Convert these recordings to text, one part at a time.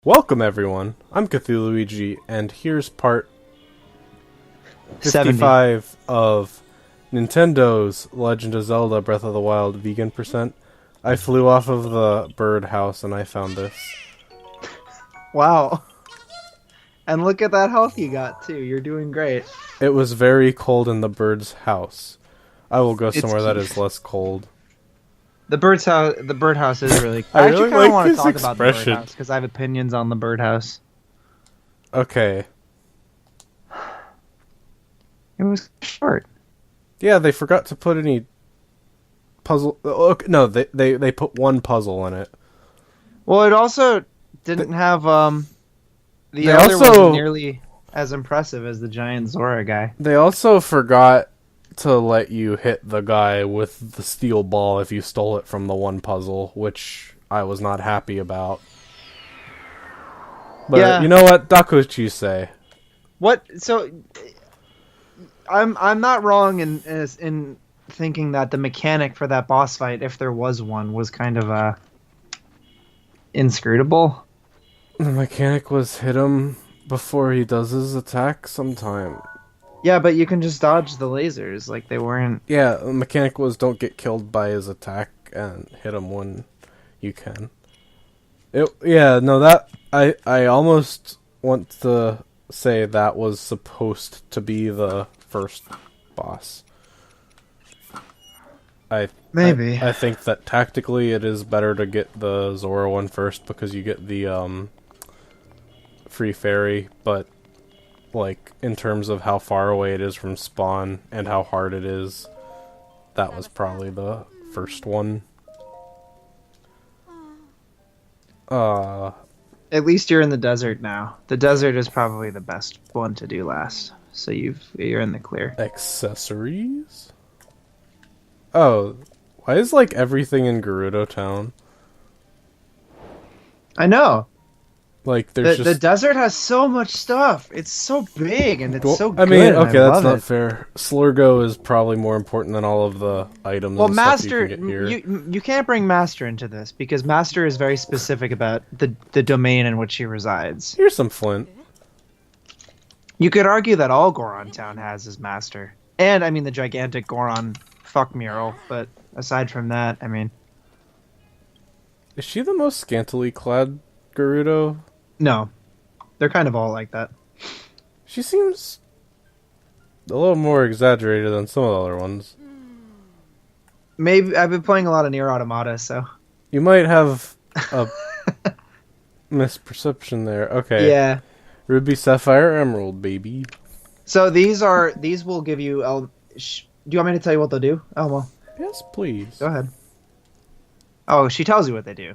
Welcome everyone, I'm Cthulhuigi, and here's part 55 70. of Nintendo's Legend of Zelda Breath of the Wild Vegan Percent. I flew off of the birdhouse and I found this. Wow. And look at that health you got, too. You're doing great. It was very cold in the bird's house. I will go It's somewhere that cute. is less cold. The birdhouse is really... I I actually really kind of like want to his talk about the expression. birdhouse, because I have opinions on the birdhouse. Okay. It was short. Yeah, they forgot to put any puzzle... No, they put one puzzle in it. Well, it also didn't have, The They other also- wasn't nearly as impressive as the giant Zora guy. They also forgot to let you hit the guy with the steel ball if you stole it from the one puzzle, which I was not happy about. But Yeah. you know what? Dakuchi say. What? So... I'm not wrong in thinking that the mechanic for that boss fight, if there was one, was kind of inscrutable. The mechanic was hit him before he does his attack sometime. Yeah, but you can just dodge the lasers, like they weren't. Yeah, the mechanic was don't get killed by his attack and hit him when you can. I almost want to say that was supposed to be the first boss. Maybe. I think that tactically it is better to get the Zora one first because you get the free fairy, but like in terms of how far away it is from spawn and how hard it is, that was probably the first one. At least you're in the desert now. The desert is probably the best one to do last. So you're in the clear. Accessories? Oh, why is like everything in Gerudo Town? I know. Like there's The desert has so much stuff. It's so big and it's so good. I mean, and okay, I that's love not it. fair. Slurgo is probably more important than all of the items. Well, and stuff Master, you can get here. you can't bring Master into this because Master is very specific about the domain in which he resides. Here's some flint. You could argue that all Goron Town has his Master. And, I mean, the gigantic Goron fuck mural. But aside from that, I mean... Is she the most scantily clad Gerudo? No. They're kind of all like that. She seems a little more exaggerated than some of the other ones. Maybe I've been playing a lot of Nier Automata, so... You might have a misperception there. Okay. Yeah. Ruby, Sapphire, Emerald, baby. So these will give you... do you want me to tell you what they'll do? Oh, well. Yes, please. Go ahead. Oh, she tells you what they do.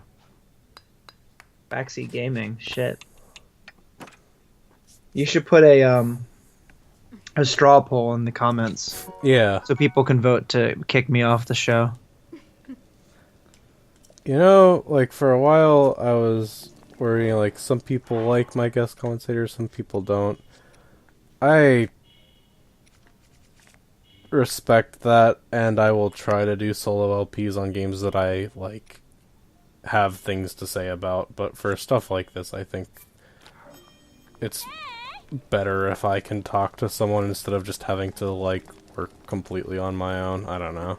Backseat gaming. Shit. You should put a straw poll in the comments Yeah. so people can vote to kick me off the show. You know, like for a while I was worrying like some people like my guest commentators, some people don't. I respect that, and I will try to do solo LPs on games that I like have things to say about, but for stuff like this I think it's better if I can talk to someone instead of just having to like work completely on my own. I don't know.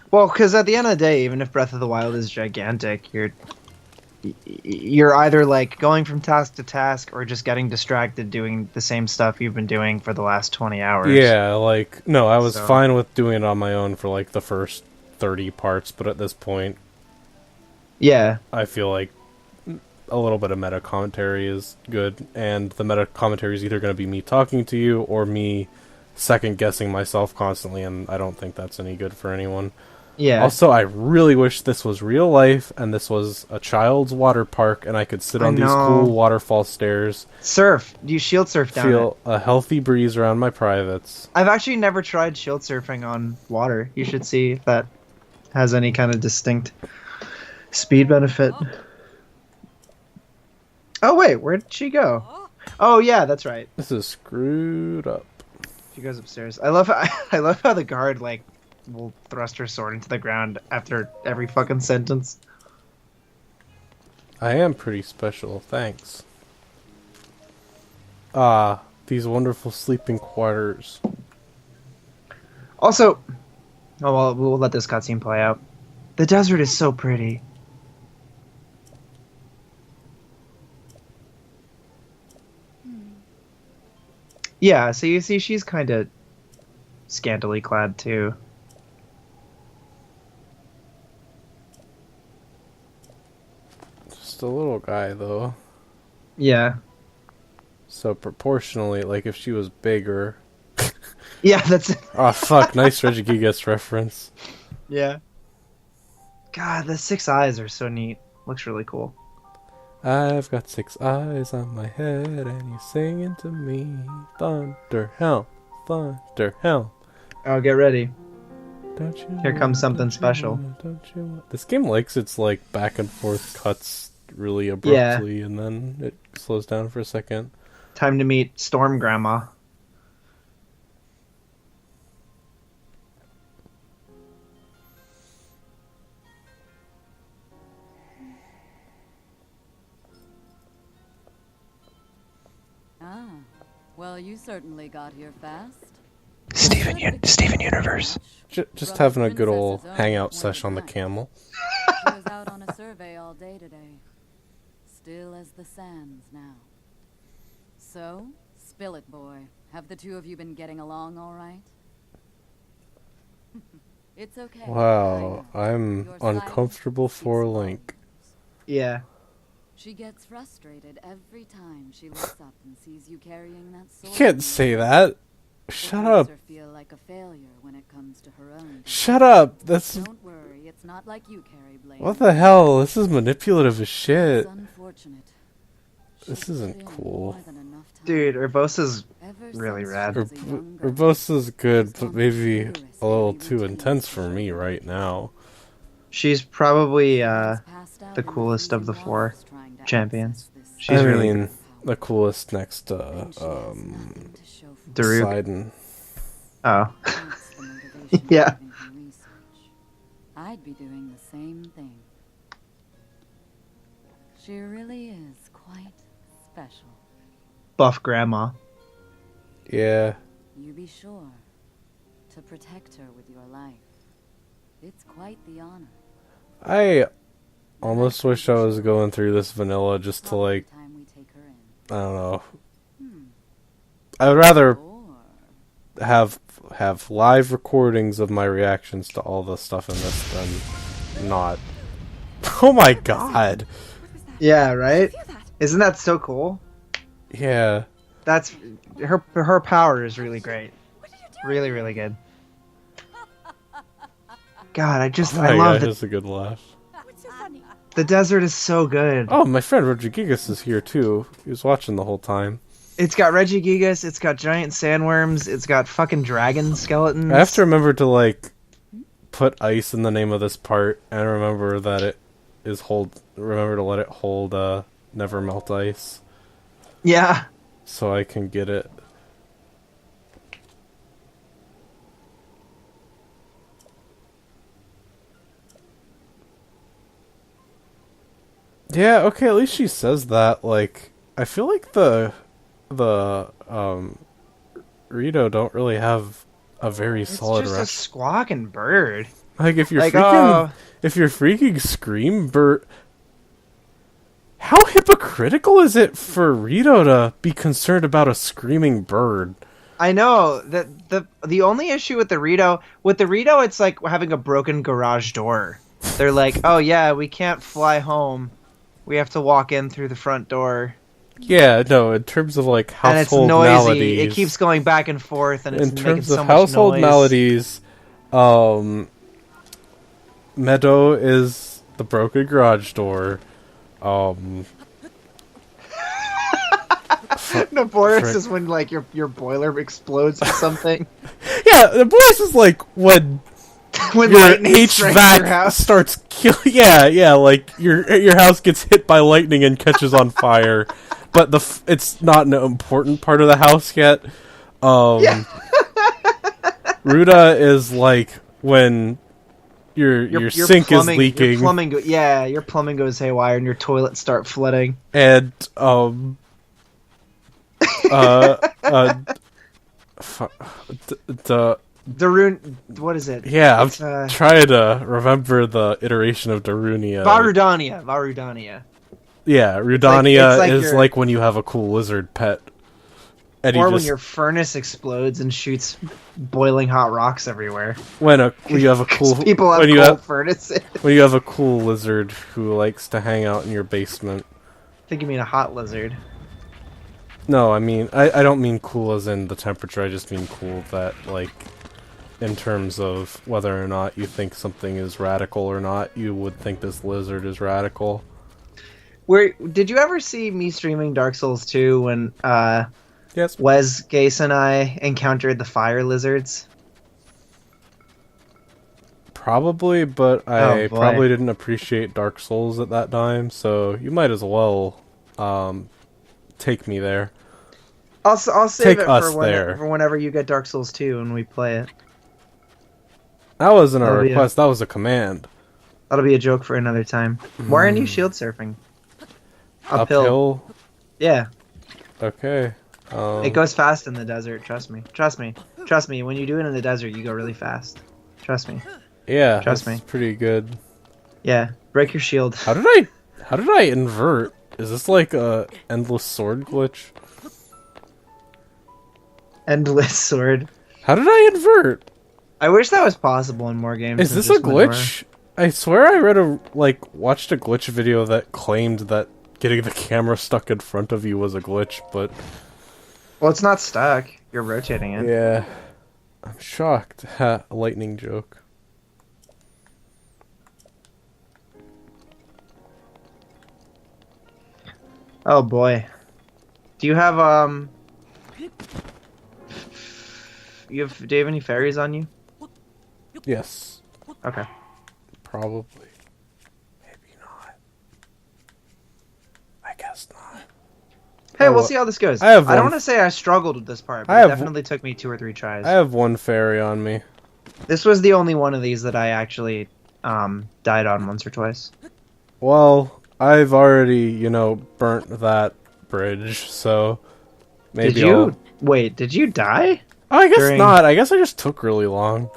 Well, because at the end of the day, even if Breath of the Wild is gigantic, you're either like going from task to task or just getting distracted doing the same stuff you've been doing for the last 20 hours. Yeah, like, no, I was So- fine with doing it on my own for, like, the first 30 parts, but at this point, Yeah. I feel like a little bit of meta commentary is good, and the meta commentary is either going to be me talking to you or me second-guessing myself constantly, and I don't think that's any good for anyone. Yeah. Also, I really wish this was real life, and this was a child's water park, and I could sit I on these know. cool waterfall stairs, Surf. You shield surf down it. feel a healthy breeze around my privates. I've actually never tried shield surfing on water. You should see if that has any kind of distinct speed benefit. Oh wait, where did she go? Oh yeah, that's right. This is screwed up. She goes upstairs. I love how the guard like will thrust her sword into the ground after every fucking sentence. I am pretty special, thanks. Ah, these wonderful sleeping quarters. Also, oh well, we'll let this cutscene play out. The desert is so pretty. Yeah, so you see, she's kind of scantily clad too. Just a little guy, though. Yeah. So proportionally, like if she was bigger. Yeah, that's. Oh fuck! Nice Regigigas reference. Yeah. God, the 6 eyes are so neat. Looks really cool. I've got 6 eyes on my head, and he's singing to me. Thunder helm, thunder helm. Oh, get ready. Don't you? Here comes something special. Don't you? This game likes its like back and forth cuts really abruptly, and then it slows down for a second. Time to meet Storm Grandma. Ah, well, you certainly got here fast. Steven Universe. Just having a good old hangout sesh on the camel. She was out on a survey all day today. Still as the sands now. So, spill it, boy. Have the two of you been getting along all right? It's okay. Wow, I'm uncomfortable for Link. Yeah. She gets frustrated every time she looks up and sees you carrying that sword. You can't say that. Shut up. Her feel like a failure when it comes to her own. Shut up. That's Don't worry, it's not like you carry blame. what the hell. This is manipulative as shit. It's unfortunate. This isn't cool. Dude, Urbosa's really rad. Urbosa's good, but maybe a little too intense for me right now. She's probably the coolest of the 4 champions. She's I really mean, the coolest next to Daruk. Poseidon. Oh. Yeah. I'd be doing the same thing. She really is quite special. Buff Grandma. Yeah. You be sure to protect her with your life. It's quite the honor. I almost wish I was going through this vanilla just to like, Time we take her in. I don't know. I would rather Or have live recordings of my reactions to all the stuff in this than not. Oh my god. Yeah, right? Isn't that so cool? Yeah. That's her power is really great. Really, really good. God, I Oh love yeah, it. it's a good laugh. The desert is so good. Oh, my friend Rodriguez is here too. He was watching the whole time. It's got Regigigas, it's got giant sandworms, it's got fucking dragon skeletons. I have to remember to like put ice in the name of this part and remember that it is remember to let it hold never melt ice Yeah. so I can get it. Yeah, okay, at least she says that. Like, I feel like the Rito don't really have a very solid It's just a reaction. squawking bird. Like, if you're Like, freaking scream bird, how hypocritical is it for Rito to be concerned about a screaming bird? I know that the only issue with the Rito, it's like having a broken garage door. They're like, oh yeah, we can't fly home. We have to walk in through the front door. Yeah, no, in terms of like And it's household noisy. melodies. It keeps going back and forth, and it's in making terms so of much household noise. melodies, Meadow is the broken garage door. Naboris is when like your boiler explodes or something. Yeah, the voice is like when When your lightning strikes your HVAC house. starts killing. Yeah, like your house gets hit by lightning and catches on fire, but it's not an important part of the house yet. Yeah. Ruda is like when your sink is leaking. Your plumbing goes haywire, and your toilets start flooding. And Darun, what is it? yeah, It's, I'm trying to remember the iteration of Darunia. Varudania. Yeah, Rudania it's like is your- like when you have a cool lizard pet. And Or you when just, your furnace explodes and shoots boiling hot rocks everywhere. when you have a cool People have when you coal have furnaces. when you have a cool lizard who likes to hang out in your basement. I think you mean a hot lizard. No, I mean I don't mean cool as in the temperature. I just mean cool that like in terms of whether or not you think something is radical or not. You would think this lizard is radical. Did you ever see me streaming Dark Souls 2 when Yes. Wes Gase and I encountered the fire lizards? Probably, but I Oh, boy. probably didn't appreciate Dark Souls at that time, so you might as well take me there. I'll save Take it us for there. whenever you get Dark Souls 2 and we play it. That wasn't a That'll be request, that was a command. That'll be a joke for another time. Why aren't you shield surfing? Uphill. Yeah. Okay. It goes fast in the desert, trust me. Trust me. Trust me, when you do it in the desert, you go really fast. Trust me. Yeah, Trust that's me. pretty good. Yeah, break your shield. How did I invert? Is this like a endless sword glitch? Endless sword. How did I invert? I wish that was possible in more games. Is than this a just Menorah. glitch? I swear I watched a glitch video that claimed that getting the camera stuck in front of you was a glitch, but Well, it's not stuck. You're rotating it. yeah. I'm shocked. Ha, a lightning joke. Oh boy. Do you have do you have any fairies on you? Yes. Okay. Probably. Maybe not. I guess not. Hey, Oh, we'll see how this goes. I have I don't one- want to say I struggled with this part, but I it have- definitely took me 2 or 3 tries. I have one fairy on me. This was the only one of these that I actually died on once or twice. Well, I've already, burnt that bridge, so maybe Did you I'll... wait? Did you die? Oh, I guess during- not. I guess I just took really long.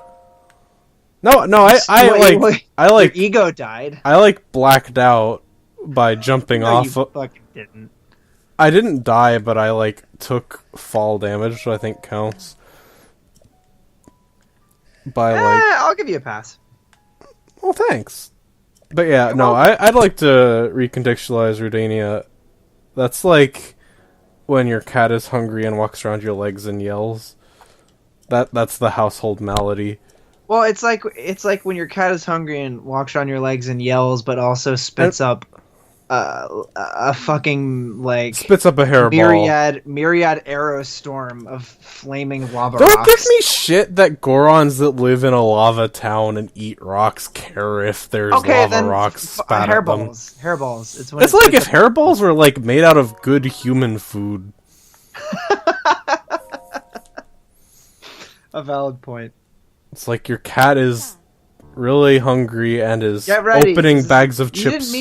No, I Your like ego died. I like blacked out by jumping No, off. you fucking didn't. I didn't die, but I like took fall damage, which I think counts. By like, I'll give you a pass. well, thanks. But yeah, You're no, welcome. I'd like to recontextualize Rudania. That's like when your cat is hungry and walks around your legs and yells. That's the household malady. Well, it's like when your cat is hungry and walks on your legs and yells, but also spits up a fucking like Spits up a hairball. myriad arrow storm of flaming lava Don't rocks. give me shit that Gorons that live in a lava town and eat rocks care if there's lava rocks spat at them. Hairballs. It's when It's like if hairballs were like made out of good human food. a valid point. It's like your cat is really hungry and is Get ready. opening This is- bags of chips.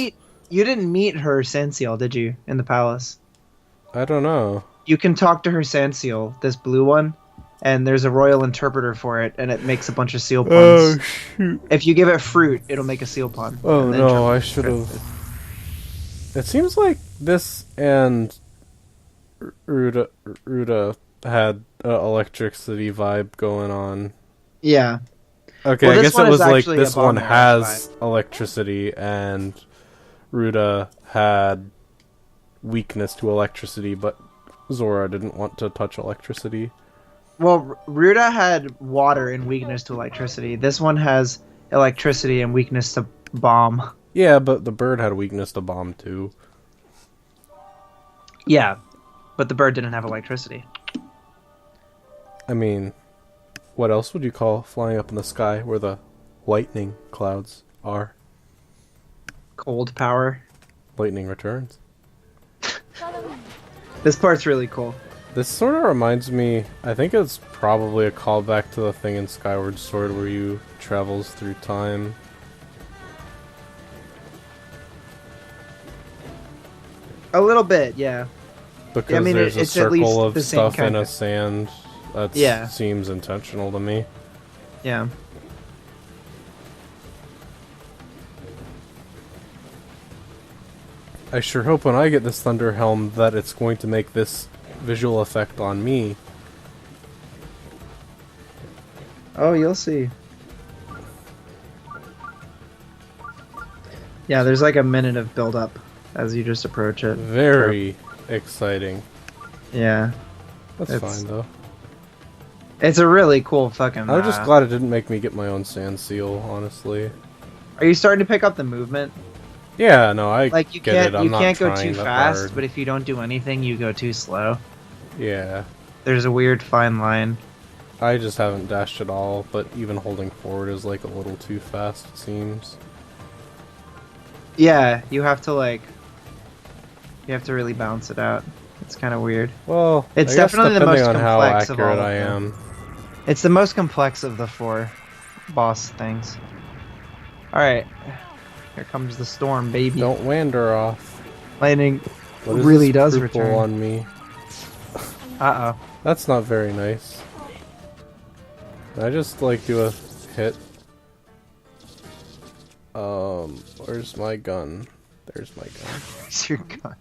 You didn't meet her Sanseal, did you, in the palace? I don't know. You can talk to her Sanseal, this blue one, and there's a royal interpreter for it, and it makes a bunch of seal puns. Shoot. If you give it fruit, it'll make a seal pun. Oh And the no, I interpreter- should have. It seems like this and Ruda had electricity vibe going on. Yeah. Okay, Well, I this guess one it was is like actually this a one bone marrow has electricity and Ruda had weakness to electricity, but Zora didn't want to touch electricity. Well, Ruda had water and weakness to electricity. This one has electricity and weakness to bomb. Yeah, but the bird had weakness to bomb too. Yeah, but the bird didn't have electricity. I mean, what else would you call flying up in the sky where the lightning clouds are? Cold power. Lightning returns. This part's really cool. This sort of reminds me, I think it's probably a callback to the thing in Skyward Sword where you travels through time. A little bit, yeah. Because I mean, there's a it's at least circle of the same stuff in kind a of- sand. That Yeah. seems intentional to me. Yeah. I sure hope when I get this Thunder Helm that it's going to make this visual effect on me. Oh, you'll see. Yeah, there's like a minute of build up as you just approach it. Very exciting. Yeah. That's It's- fine though. It's a really cool fucking I'm just glad it didn't make me get my own sand seal, honestly. Are you starting to pick up the movement? Yeah, no, I Like you get can't it. I'm you not can't go trying too that fast, hard. but if you don't do anything, you go too slow. Yeah. There's a weird fine line. I just haven't dashed at all, but even holding forward is like a little too fast, it seems. Yeah, you have to really balance it out. It's kind of weird. Well, It's I guess definitely the depending most on how complex of all accurate of I them. am. It's the most complex of the 4 boss things. Alright. Here comes the storm, baby. Don't wander off. Lightning What is really this does purple return. on me? Uh-oh. That's not very nice. Can I just like do a hit? Where's my gun? There's my gun. It's your gun.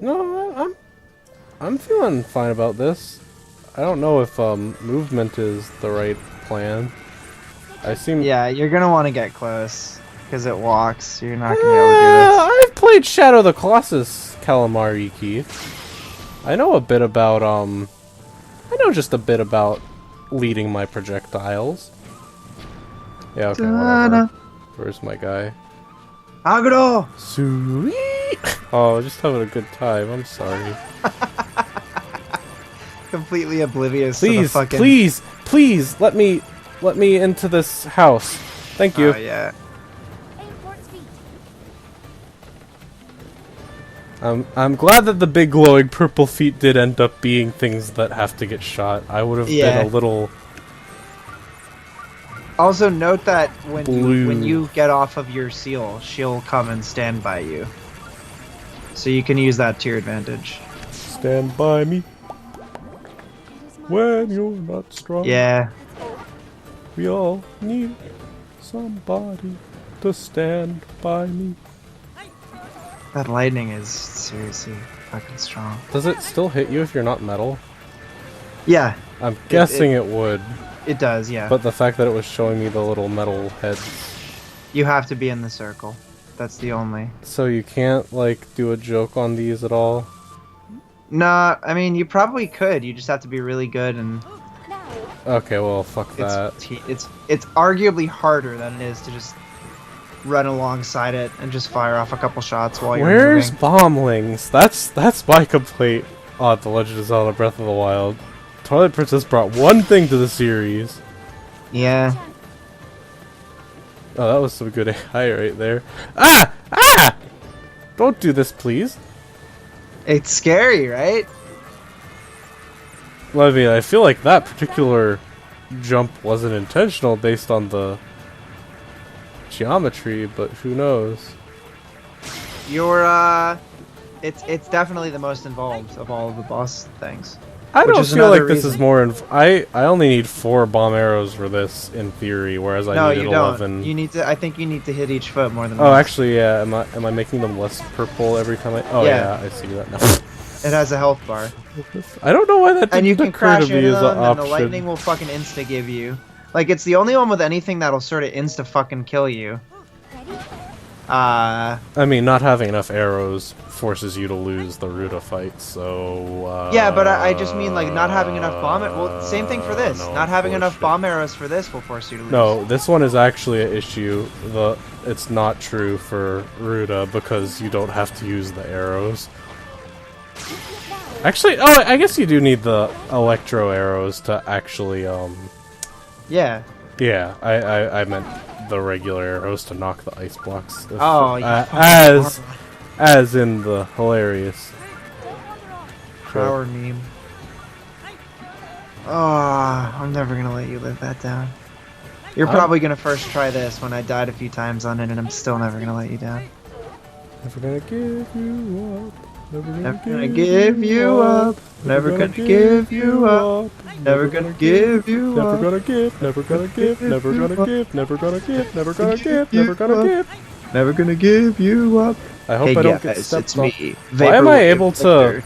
No, I'm feeling fine about this. I don't know if movement is the right plan. I seem Yeah, you're gonna want to get close. Because it walks. You're not gonna be able to do I've played Shadow of the Colossus Calamari, Keith. I know a bit about I know just a bit about leading my projectiles. Yeah, okay, whatever. Da-da. Where's my guy? this. Agro! Sweet! Oh, just having a good time. I'm sorry. Completely oblivious to the Please, fucking... please, let me into this house. Thank you. Oh, yeah. I'm glad that the big glowing purple feet did end up being things that have to get shot. I would have Yeah. been a little Also, note that when Blue. you get off of your seal, she'll come and stand by you. So you can use that to your advantage. stand by me when you're not strong. Yeah. We all need somebody to stand by me. That lightning is seriously fucking strong. Does it still hit you if you're not metal? Yeah, I'm guessing it would, it does, yeah. but the fact that it was showing me the little metal heads. You have to be in the circle. That's the only... So you can't, like, do a joke on these at all? Nah, I mean, you probably could. You just have to be really good, and Okay, well, fuck that. it's arguably harder than it is to just run alongside it and just fire off a couple shots while you're Where's moving. bomblings? That's my complaint on The Legend of Zelda Breath of the Wild. Twilight Princess brought one thing to the series. Yeah. Oh, that was some good AI right there. Ah! Ah! Don't do this, please. It's scary, right? Well, I mean, I feel like that particular jump wasn't intentional based on the geometry, but who knows? You're, it's definitely the most involved of all of the boss things. I Which don't is feel like another this is reason. more. I only need 4 bomb arrows for this in theory, whereas I No, needed you don't. 11. You need to. I think you need to hit each foot more than Oh, once. actually, yeah. Am I making them less purple every time I? Oh Yeah. yeah, I see that now. It has a health bar, I don't know why that didn't and you can occur crash to me into as them, an and option. the lightning will fucking insta give you. Like it's the only one with anything that'll sort of insta fucking kill you. I mean, not having enough arrows forces you to lose the Ruda fight, so... Yeah, but I just mean like not having enough bomb. Well, same thing for this. no, Not having enough bullshit. bomb arrows for this will force you to lose. No, this one is actually an issue. It's not true for Ruda because you don't have to use the arrows. Actually, oh, I guess you do need the electro arrows to actually, Yeah. yeah, I meant the regular arrows to knock the ice blocks. Oh, you as in the hilarious. Power meme. Oh, I'm never gonna let you live that down. You're I'm- probably gonna first try this when I died a few times on it, and I'm still never gonna let you down. Never gonna give you up. Never gonna give you up. Never gonna give you up. Never gonna give you Never up. gonna give. Never gonna give. Never gonna give. Never gonna give. Never gonna give. Never gonna give. Never gonna give you up. I hope I don't get stepped it's on. me. Why am I Vaporwave able to? Victor.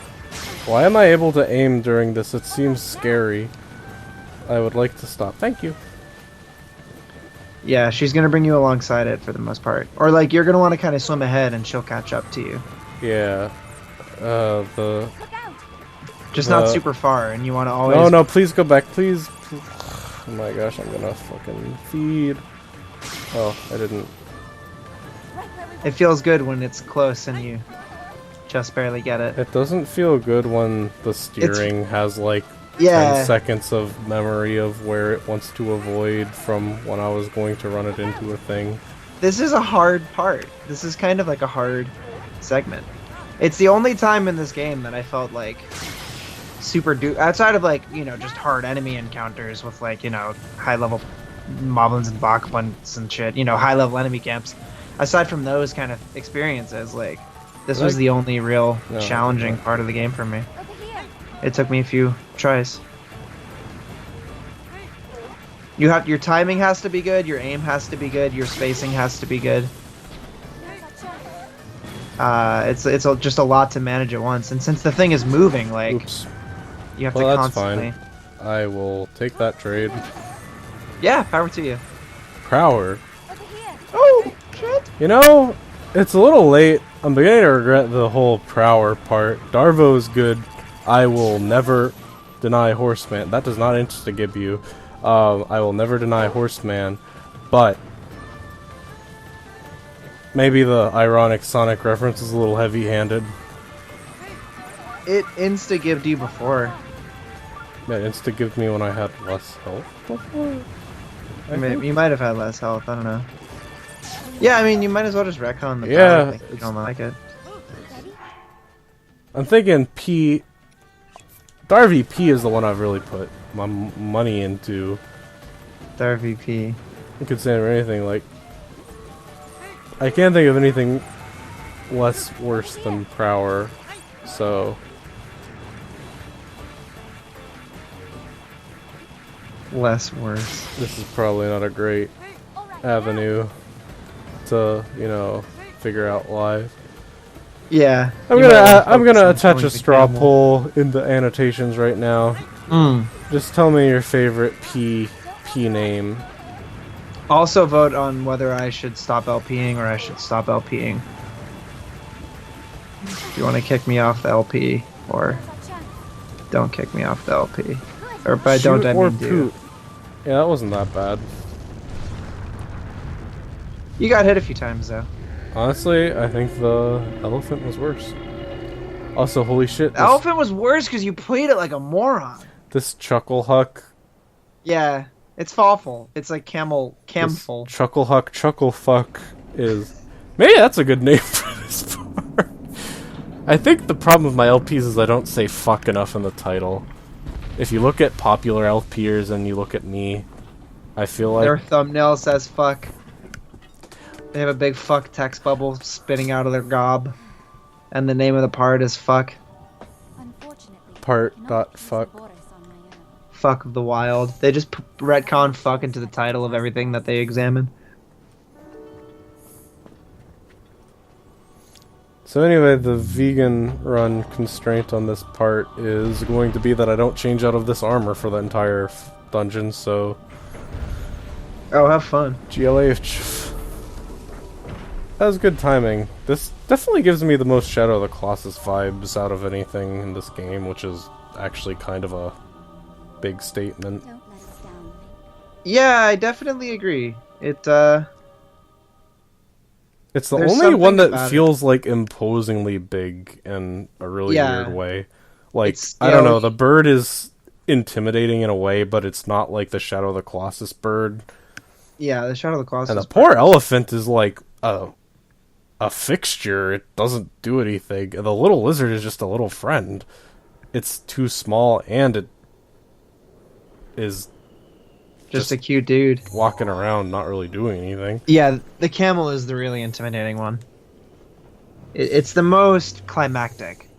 Why am I able to aim during this? It seems scary. I would like to stop. Thank you. Yeah, she's gonna bring you alongside it for the most part. Or like you're gonna want to kind of swim ahead and she'll catch up to you. Yeah. The. Just not super far, and you want to always. No, no, please go back, please. Oh my gosh, I'm gonna fucking feed. Oh, I didn't. It feels good when it's close and you just barely get it. It doesn't feel good when the steering has like 10 Yeah, seconds of memory of where it wants to avoid from when I was going to run it into a thing. this is a hard part. This is kind of like a hard segment. It's the only time in this game that I felt like outside of like, you know, just hard enemy encounters with like, you know, high level moblins and bachbunts and shit, you know, high level enemy camps. Aside from those kind of experiences, like this was the only real challenging part of the game for me. It took me a few tries. Your timing has to be good, your aim has to be good, your spacing has to be good. It's just a lot to manage at once, and since the thing is moving, like Oops. you have Well, to that's constantly. fine. I will take that trade. Yeah, power to you. Prower. Oh shit! You know, it's a little late. I'm beginning to regret the whole Prower part. Darvo's good. I will never deny Horseman. That does not instigate you. I will never deny Horseman, but maybe the ironic Sonic reference is a little heavy-handed. It insta-gived you before. That insta-gived me when I had less health before. You might have had less health. I don't know. Yeah, I mean, you might as well just retcon the Yeah, power if you don't like it. I'm thinking P. Darby P is the one I've really put my money into. Their VP. Considering anything, like, I can't think of anything less worse than Prower, so Less worse. this is probably not a great avenue to, you know, figure out live. Yeah. I'm you might wanna gonna focus on attach killing a the straw camel. poll in the annotations right now. Mm. Just tell me your favorite P name. Also vote on whether I should stop LPing or I should stop LPing. If you want to kick me off the LP, or don't kick me off the LP. Or by don't I Shoot or mean do. poot. Yeah, that wasn't that bad. You got hit a few times though. Honestly, I think the elephant was worse. Also, holy shit, The elephant was worse because you played it like a moron. this Chucklehuck, Yeah, it's awful. It's like this camful. Chucklehuck Chucklefuck is... Maybe that's a good name for this part. I think the problem with my LPs is I don't say fuck enough in the title. If you look at popular LPers and you look at me, I feel like... Their thumbnail says fuck. They have a big fuck text bubble spitting out of their gob. And the name of the part is fuck. Part.fuck. Fuck of the wild. They just retcon fuck into the title of everything that they examine. So anyway, the vegan run constraint on this part is going to be that I don't change out of this armor for the entire dungeon, so... Oh, have fun. GLH. That was good timing. This definitely gives me the most Shadow of the Colossus vibes out of anything in this game, which is actually kind of a big statement. Yeah, I definitely agree. It's the There's only something one that about it. feels like imposingly big in a really Yeah. weird way. Like, It's, I you don't know, know, the bird is intimidating in a way, but it's not like the Shadow of the Colossus bird. Yeah, the Shadow of the Colossus. And the poor elephant is like a fixture. It doesn't do anything. The little lizard is just a little friend. It's too small, and it is just a cute dude. walking around not really doing anything. Yeah, the camel is the really intimidating one. It's the most climactic.